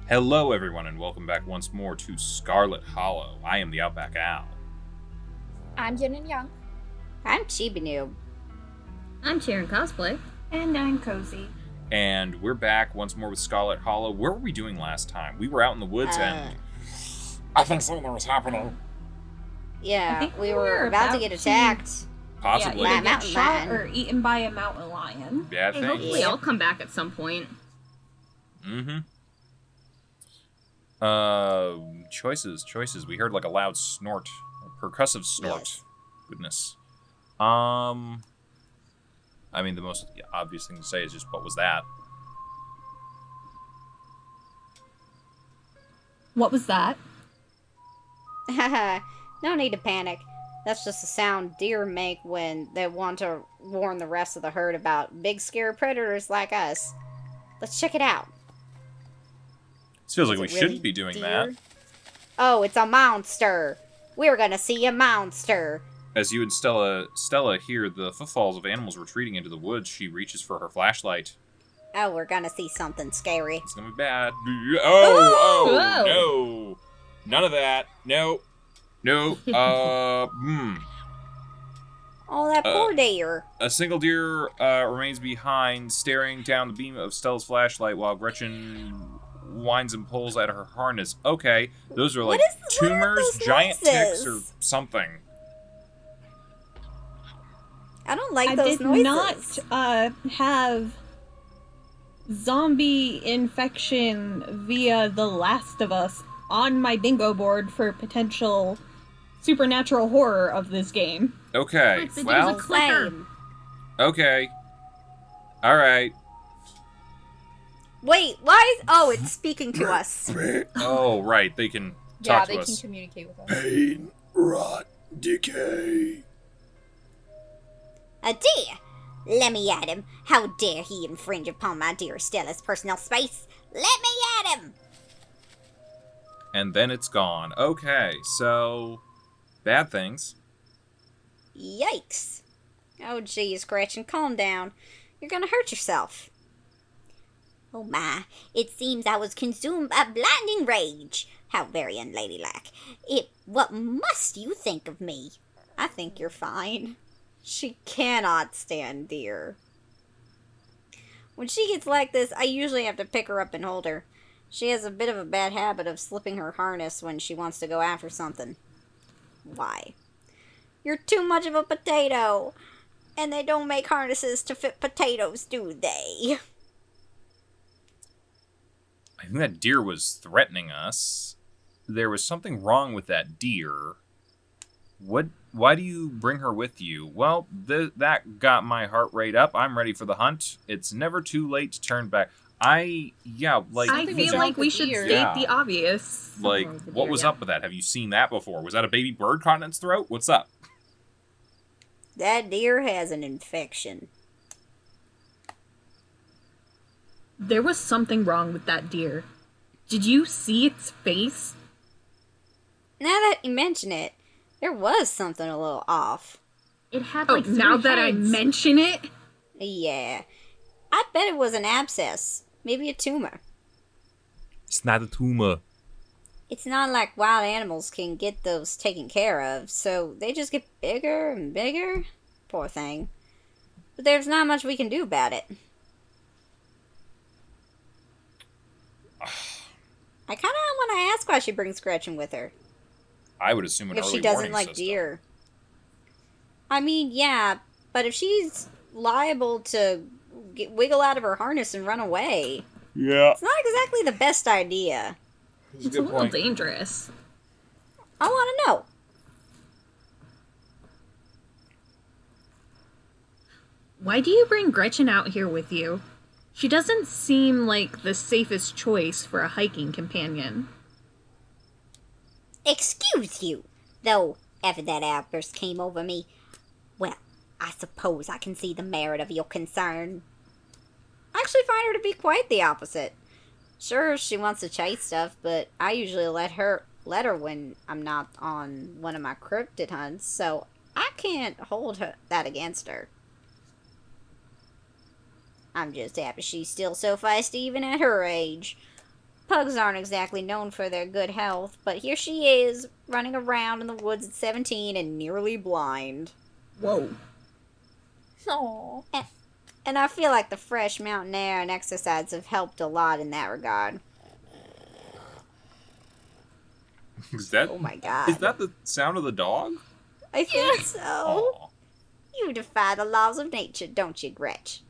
Hello, everyone, and welcome back once more to Scarlet Hollow. I am TheOutbackAl. I'm Yin&Jung. I'm Noob. I'm CheerandCosplay. And I'm Kozi. And we're back once more with Scarlet Hollow. What were we doing last time? We were out in the woods and... I think something was happening. Yeah, we were about to get attacked. Possibly. Yeah, either get shot or eaten by a mountain lion. Bad Hey, thing. hopefully I'll come back at some point. Choices. We heard like a loud snort. A percussive snort. Yes. Goodness. I mean, the most obvious thing to say is just, what was that? What was that? Haha, no need to panic. That's just the sound deer make when they want to warn the rest of the herd about big scary predators like us. Let's check it out. This feels like Is we it really shouldn't be doing deer? that. Oh, it's a monster. We're gonna see a monster. As you and Stella hear the footfalls of animals retreating into the woods, she reaches for her flashlight. Oh, we're gonna see something scary. It's gonna be bad. Whoa. No. None of that. No. Oh, that poor deer. A single deer remains behind, staring down the beam of Stella's flashlight while Gretchen whines and pulls at her harness. Okay, those are like tumors, giant ticks, or something. I don't like I those did noises. not have zombie infection via The Last of Us on my bingo board for potential supernatural horror of this game. Okay, Look, the well, deer's a clicker. Same. okay. Alright. Wait, why is... Oh, it's speaking to us. Oh, right, they can Yeah, talk they to can us. communicate with us. Pain, rot, decay. A deer? Let me at him. How dare he infringe upon my dear Stella's personal space? Let me at him! And then it's gone. Okay, so... Bad things. Yikes. Oh, geez, Gretchen, calm down. You're gonna hurt yourself. Oh my, it seems I was consumed by blinding rage. How very unladylike. What must you think of me? I think you're fine. She cannot stand deer. When she gets like this, I usually have to pick her up and hold her. She has a bit of a bad habit of slipping her harness when she wants to go after something. Why? You're too much of a potato. And they don't make harnesses to fit potatoes, do they? I think that deer was threatening us. There was something wrong with that deer. Why do you bring her with you? Well, that got my heart rate up. I'm ready for the hunt. It's never too late to turn back. I feel like we should state the obvious. Like, what was up with that? Have you seen that before? Was that a baby bird caught in its throat? What's up? That deer has an infection. There was something wrong with that deer. Did you see its face? Now that you mention it, there was something a little off. It had like now that I mention it? Yeah. I bet it was an abscess. Maybe a tumor. It's not a tumor. It's not like wild animals can get those taken care of, so they just get bigger and bigger. Poor thing. But there's not much we can do about it. I kind of want to ask why she brings Gretchen with her. I would assume an If early she doesn't warning like system. deer. I mean, yeah, but if she's liable to wiggle out of her harness and run away, Yeah. it's not exactly the best idea. It's a little dangerous. I want to know. Why do you bring Gretchen out here with you? She doesn't seem like the safest choice for a hiking companion. Excuse you, though, after that outburst came over me, well, I suppose I can see the merit of your concern. I actually find her to be quite the opposite. Sure, she wants to chase stuff, but I usually let her when I'm not on one of my cryptid hunts, so I can't hold that against her. I'm just happy she's still so feisty even at her age. pugs aren't exactly known for their good health, but here she is, running around in the woods at 17 and nearly blind. Whoa. Aww. And I feel like the fresh mountain air and exercise have helped a lot in that regard. Oh my god. Is that the sound of the dog? I think so. Aw. You defy the laws of nature, don't you, Gretch?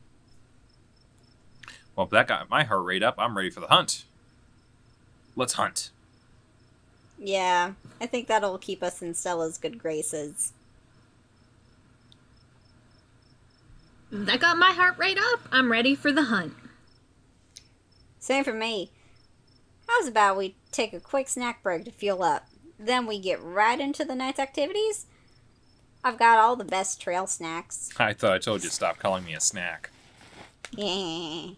Well, if that got my heart rate up, I'm ready for the hunt. Let's hunt. Yeah, I think that'll keep us in Stella's good graces. That got my heart rate up. I'm ready for the hunt. Same for me. How's about we take a quick snack break to fuel up? Then we get right into the night's activities? I've got all the best trail snacks. I thought I told you to stop calling me a snack. Yeah.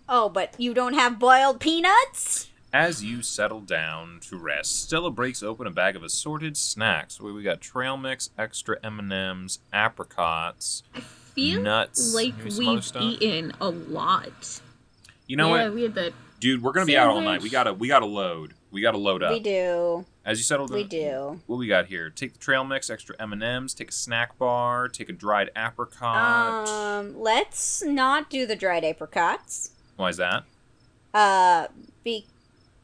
Oh, but you don't have boiled peanuts? As you settle down to rest, Stella breaks open a bag of assorted snacks. We got trail mix, extra M&Ms, apricots, I feel nuts, like maybe some other we've stuff. eaten a lot. You know Yeah, what, we had the dude? We're gonna be out all night. sandwich. We gotta load. We gotta load up. We do. As you settle down, We do. What we got here? Take the trail mix, extra M&Ms, take a snack bar, take a dried apricot. Let's not do the dried apricots. Why is that?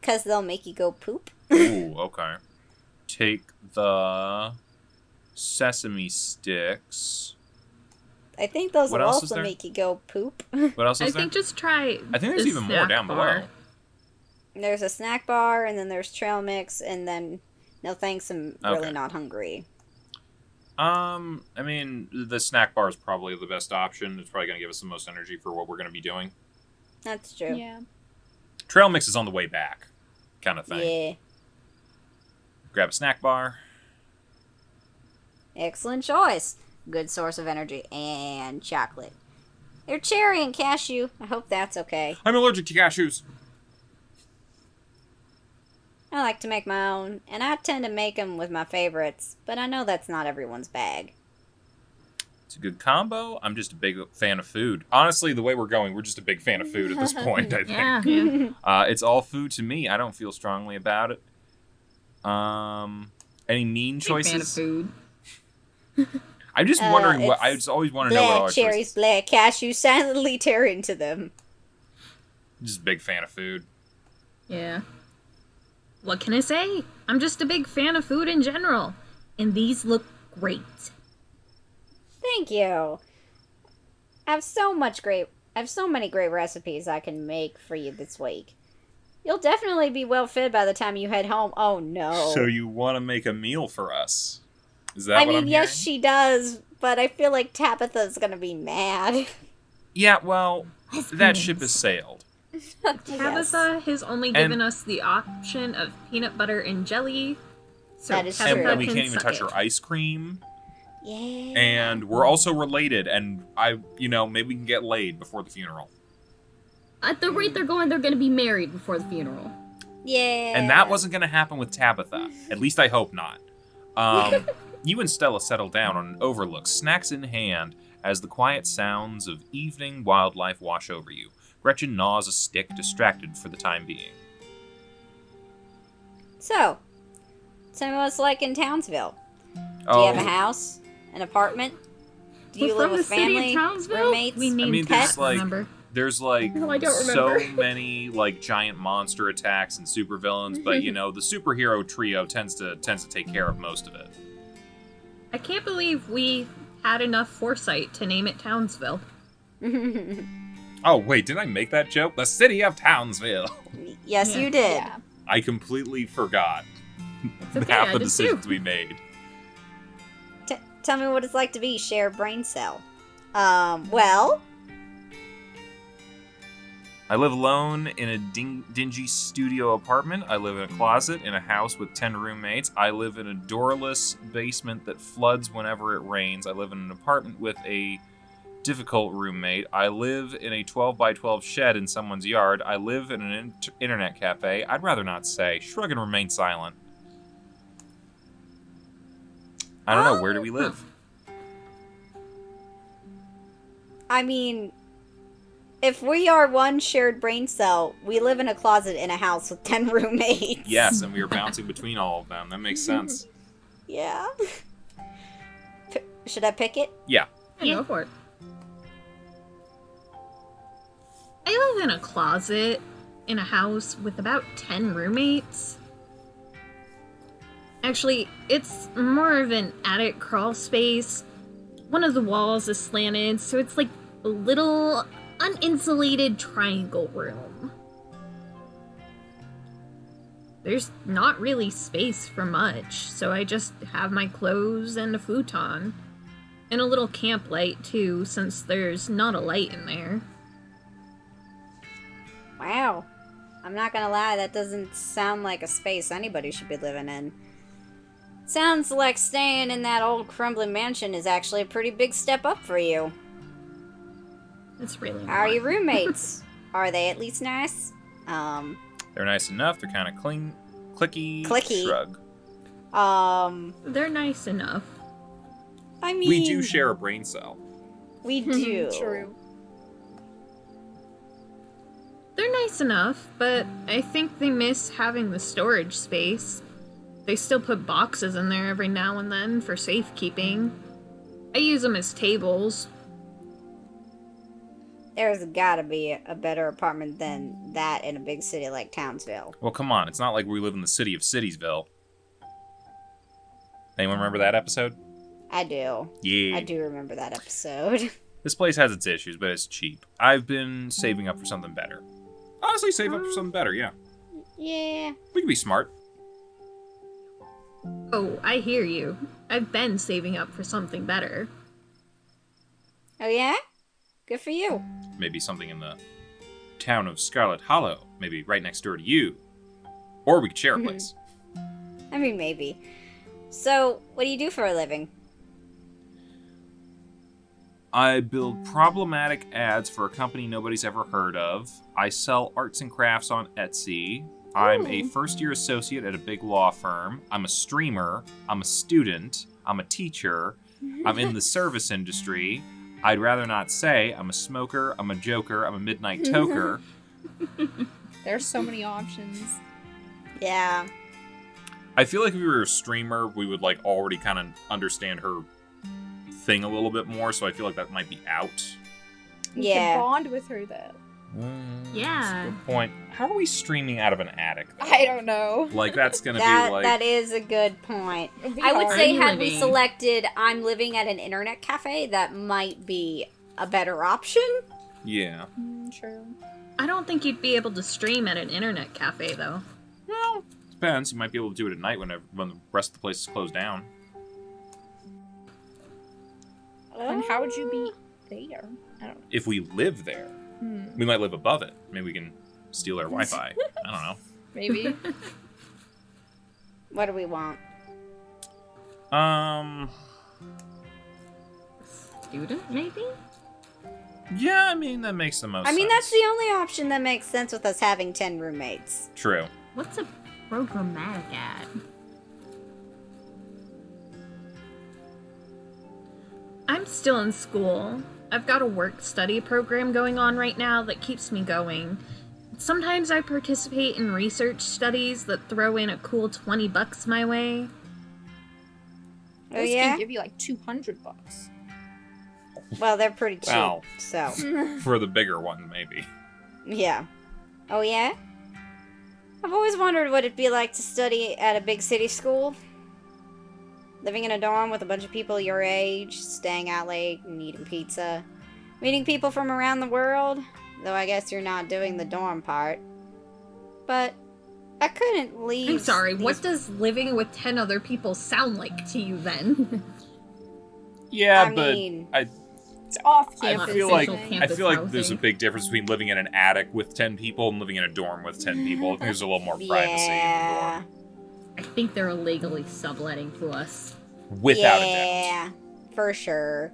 Because they'll make you go poop. Ooh, okay. Take the sesame sticks. I think those What will else is also there? make you go poop. What else I is there? think just try. I think there's the even more snack down bar. below. There's a snack bar, and then there's trail mix, and then no thanks, I'm really Okay. not hungry. I mean, the snack bar is probably the best option. It's probably going to give us the most energy for what we're going to be doing. That's true. yeah. Trail mix is on the way back, kind of thing. Yeah. Grab a snack bar. Excellent choice. Good source of energy. And chocolate. They're cherry and cashew. I hope that's okay. I'm allergic to cashews. I like to make my own, and I tend to make them with my favorites, but I know that's not everyone's bag. It's a good combo. I'm just a big fan of food. Honestly, the way we're going, we're just a big fan of food at this point, I think. Yeah. yeah. It's all food to me. I don't feel strongly about it. Any mean Big fan of choices? food. I'm just wondering what. it's I just always want to know what all Black our cherries, choices. black cashew silently tear into them. Just a big fan of food. Yeah. What can I say? I'm just a big fan of food in general. And these look great. Thank you. I have so many great recipes I can make for you this week. You'll definitely be well fed by the time you head home. Oh no. So you want to make a meal for us? Is that I what mean, I'm yes, hearing? she does, but I feel like Tabitha's gonna be mad. Yeah, well, that ship has sailed. Tabitha has only given us the option of peanut butter and jelly. So That is Tabitha true. And we can can't even suck touch it. her ice cream. Yeah. And we're also related. And maybe we can get laid before the funeral. At the rate they're going to be married before the funeral. Yeah. And that wasn't going to happen with Tabitha. At least I hope not. You and Stella settle down on an overlook, snacks in hand, as the quiet sounds of evening wildlife wash over you. Gretchen gnaws a stick, distracted for the time being. So, tell me what it's like in Townsville. Do you have a house? An apartment? Do you We're live from with the city of family? Townsville? Roommates? We named mean, pets, there's, like- remember? There's like No, I don't so remember. many like giant monster attacks and supervillains, but the superhero trio tends to take care of most of it. I can't believe we had enough foresight to name it Townsville. Oh wait, did I make that joke? The city of Townsville. Yes, Yeah. you did. Yeah. I completely forgot It's okay, half I the did decisions too. we made. Tell me what it's like to be shared brain cell. Well, I live alone in a dingy studio apartment. I live in a closet in a house with 10 roommates. I live in a doorless basement that floods whenever it rains. I live in an apartment with a difficult roommate. I live in a 12 by 12 shed in someone's yard. I live in an internet cafe. I'd rather not say. Shrug and remain silent. I don't know. Where do we live? I mean, if we are one shared brain cell, we live in a closet in a house with 10 roommates. Yes, and we are bouncing between all of them. That makes sense. Yeah. Should I pick it? Yeah. Yeah, go for it. I live in a closet in a house with about 10 roommates. Actually, it's more of an attic crawl space. One of the walls is slanted, so it's like a little uninsulated triangle room. There's not really space for much, so I just have my clothes and a futon. And a little camp light, too, since there's not a light in there. Wow. I'm not gonna lie, that doesn't sound like a space anybody should be living in. Sounds like staying in that old crumbling mansion is actually a pretty big step up for you. It's really How are not. your roommates? Are they at least nice? They're nice enough. They're kind of clicky. Clicky. Shrug. They're nice enough. I mean... We do share a brain cell. We do. True. They're nice enough, but I think they miss having the storage space. They still put boxes in there every now and then for safekeeping. I use them as tables. There's gotta be a better apartment than that in a big city like Townsville. Well, come on. It's not like we live in the city of Citiesville. Anyone remember that episode? I do. Yeah. I do remember that episode. This place has its issues, but it's cheap. I've been saving up for something better. Honestly, save up for something better, yeah. Yeah. We can be smart. Oh, I hear you. I've been saving up for something better. Oh yeah? Good for you. Maybe something in the town of Scarlet Hollow. Maybe right next door to you. Or we could share a place. I mean, maybe. So, what do you do for a living? I build problematic ads for a company nobody's ever heard of. I sell arts and crafts on Etsy. I'm a first-year associate at a big law firm. I'm a streamer. I'm a student. I'm a teacher. I'm in the service industry. I'd rather not say. I'm a smoker. I'm a joker. I'm a midnight toker. There's so many options. Yeah. I feel like if we were a streamer, we would like already kind of understand her thing a little bit more, so I feel like that might be out. You Yeah. can bond with her, though. Yeah. That's a good point. How are we streaming out of an attic, though? I don't know. Like, that's gonna That be like... that is a good point. It'd be I would hard. say I'm had we living. selected I'm living at an internet cafe, that might be a better option. Yeah. True. I don't think you'd be able to stream at an internet cafe, though. Well, depends. You might be able to do it at night when the rest of the place is closed down. And how would you be there? I don't know. If we live there, we might live above it. Maybe we can steal their Wi-Fi. I don't know. Maybe. What do we want? Student, maybe? Yeah, I mean, that makes the most I mean, sense. that's the only option that makes sense with us having 10 roommates. True. What's a programmatic ad? I'm still in school. I've got a work-study program going on right now that keeps me going. Sometimes I participate in research studies that throw in a cool $20 my way. Oh, This yeah? can give you like $200. Well, they're pretty cheap, Wow. so. For the bigger one, maybe. Yeah. Oh, yeah? I've always wondered what it'd be like to study at a big city school. Living in a dorm with a bunch of people your age, staying out late and eating pizza. Meeting people from around the world, though I guess you're not doing the dorm part. But I couldn't leave. I'm sorry, these- what does living with 10 other people sound like to you then? Yeah, I but mean- It's off I campus. feel like thing. campus there's a housing. big difference between living in an attic with 10 people and living in a dorm with 10 people. I think there's a little more privacy Yeah. in I think they're illegally subletting to us. the dorm. Without a doubt. Yeah, for sure.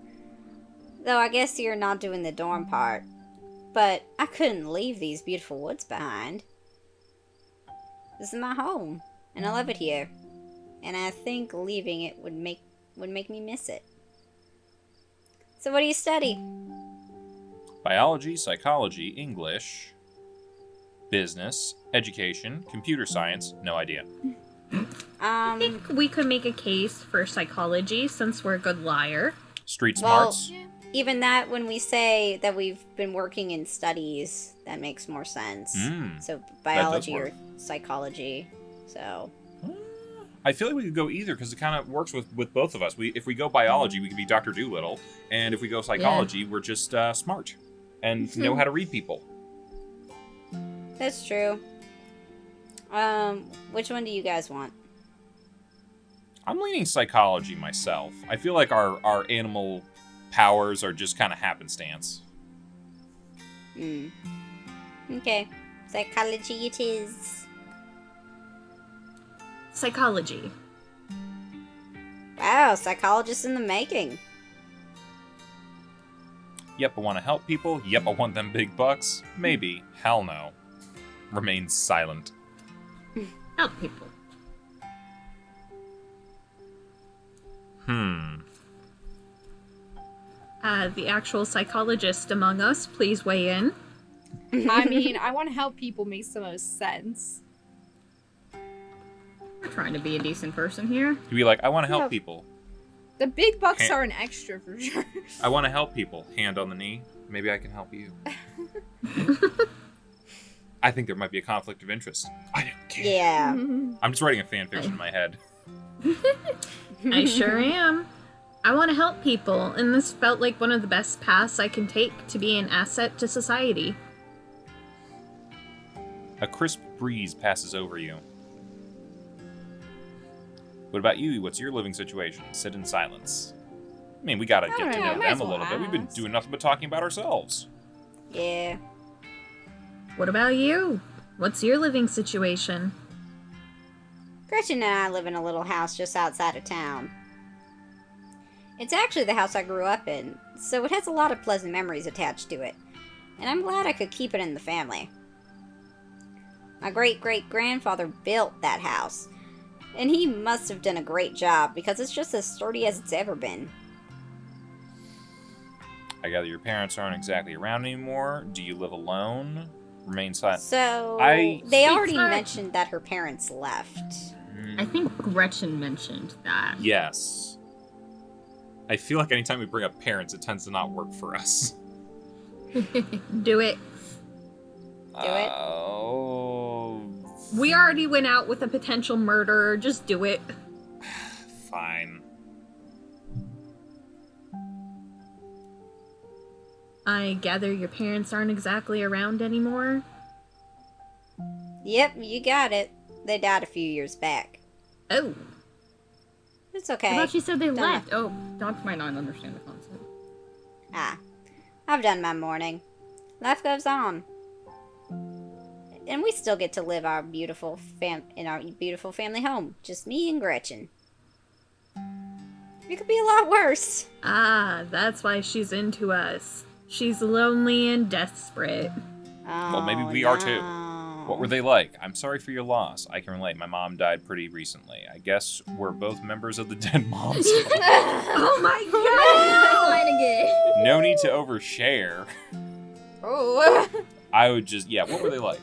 Though I guess you're not doing the dorm part. But I couldn't leave these beautiful woods behind. This is my home, and I love it here. And I think leaving it would make me miss it. So what do you study? Biology, psychology, English, business, education, computer science, no idea. I think we could make a case for psychology since we're a good liar. Street Well, smarts. even that, when we say that we've been working in studies, that makes more sense. So biology or work. psychology. So I feel like we could go either because it kind of works with both of us. If we go biology, we could be Dr. Doolittle, and if we go psychology, we're just smart and know how to read people. that's true. Which one do you guys want? I'm leaning psychology myself. I feel like our animal powers are just kind of happenstance. Okay. Psychology it is. Psychology. Wow, psychologist in the making. Yep, I want to help people. Yep, I want them big bucks. Maybe. Hell no. Remain silent. Help people. The actual psychologist among us, please weigh in. I mean, I want to help people makes the most sense. We're trying to be a decent person here. You'd be like, I want to help Yeah. people. The big bucks Can't- are an extra for sure. I want to help people. Hand on the knee. Maybe I can help you. I think there might be a conflict of interest. I don't care. Yeah. I'm just writing a fan fiction in my head. I sure am. I want to help people, and this felt like one of the best paths I can take to be an asset to society. A crisp breeze passes over you. What about you? What's your living situation? Sit in silence. I mean, we gotta get to know might as them a well little bit. We've been ask. doing nothing but talking about ourselves. Yeah. What about you? What's your living situation? Gretchen and I live in a little house just outside of town. It's actually the house I grew up in, so it has a lot of pleasant memories attached to it, and I'm glad I could keep it in the family. My great-great-grandfather built that house, and he must have done a great job because it's just as sturdy as it's ever been. I gather your parents aren't exactly around anymore. Do you live alone? Remain silent. So, I- they already Sweetheart. mentioned that her parents left. I think Gretchen mentioned that. Yes. I feel like anytime we bring up parents, it tends to not work for us. Do it. Do it. Oh. We already went out with a potential murderer. Just do it. Fine. I gather your parents aren't exactly around anymore. Yep, you got it. They died a few years back. Oh. It's I okay. thought she said they Done. left. Oh, dogs might not understand the concept. Ah, I've done my mourning. Life goes on. And we still get to live our beautiful in our beautiful family home. Just me and Gretchen. It could be a lot worse. Ah, that's why she's into us. She's lonely and desperate. Oh, maybe we are too. no. What were they like? I'm sorry for your loss. I can relate. My mom died pretty recently. I guess we're both members of the Dead Moms Club. Oh my god! No need to overshare. Oh. I would just, yeah, what were they like?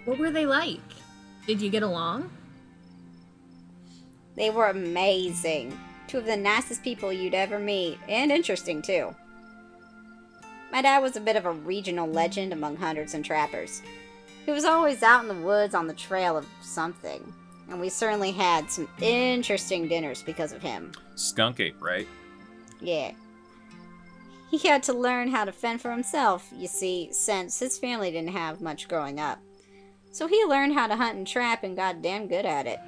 What were they like? Did you get along? They were amazing. Two of the nicest people you'd ever meet, and interesting too. My dad was a bit of a regional legend among hunters and trappers. He was always out in the woods on the trail of something, and we certainly had some interesting dinners because of him. Skunk ape, right? Yeah. He had to learn how to fend for himself, you see, since his family didn't have much growing up. So he learned how to hunt and trap and got damn good at it.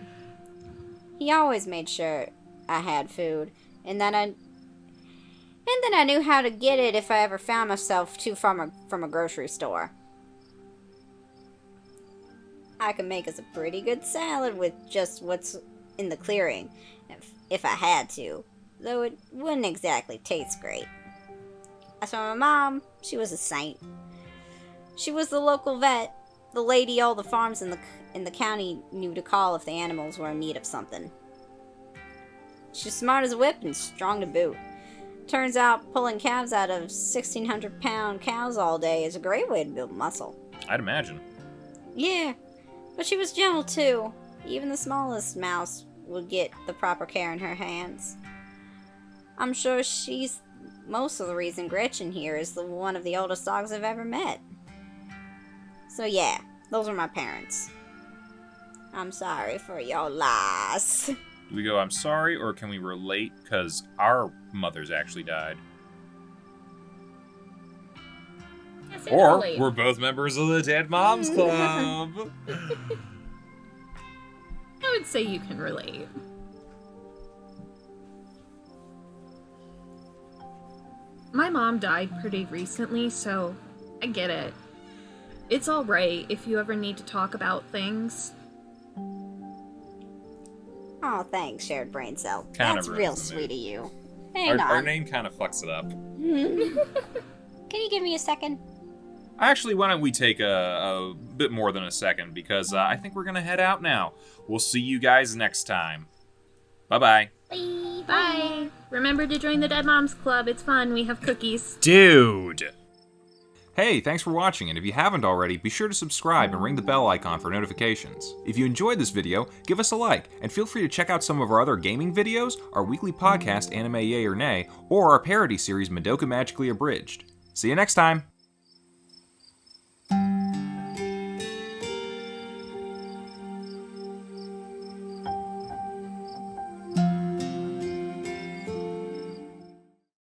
He always made sure I had food, and then I knew how to get it if I ever found myself too far from a grocery store. I could make us a pretty good salad with just what's in the clearing, if I had to, though it wouldn't exactly taste great. As for my mom, she was a saint. She was the local vet, the lady all the farms in the county knew to call if the animals were in need of something. She's smart as a whip and strong to boot. Turns out pulling calves out of 1,600-pound cows all day is a great way to build muscle. I'd imagine. Yeah, but she was gentle too. Even the smallest mouse would get the proper care in her hands. I'm sure she's most of the reason Gretchen here is one of the oldest dogs I've ever met. So yeah, those are my parents. I'm sorry for your loss. Do we go, I'm sorry, or can we relate because our mothers actually died? Yes, Or relate. we're both members of the Dead Moms Club. I would say you can relate. My mom died pretty recently, so I get it. It's alright if you ever need to talk about things. Oh, thanks, shared brain cell. Kinda That's ruins real the sweet mood. of you. Hang Our on. name kind of fucks it up. Can you give me a second? Actually, why don't we take a bit more than a second, because I think we're going to head out now. We'll see you guys next time. Bye-bye. Bye! Remember to join the Dead Moms Club, it's fun, we have cookies. Dude! Hey, thanks for watching, and if you haven't already, be sure to subscribe and ring the bell icon for notifications. If you enjoyed this video, give us a like, and feel free to check out some of our other gaming videos, our weekly podcast Anime Yay or Nay, or our parody series Madoka Magically Abridged. See you next time!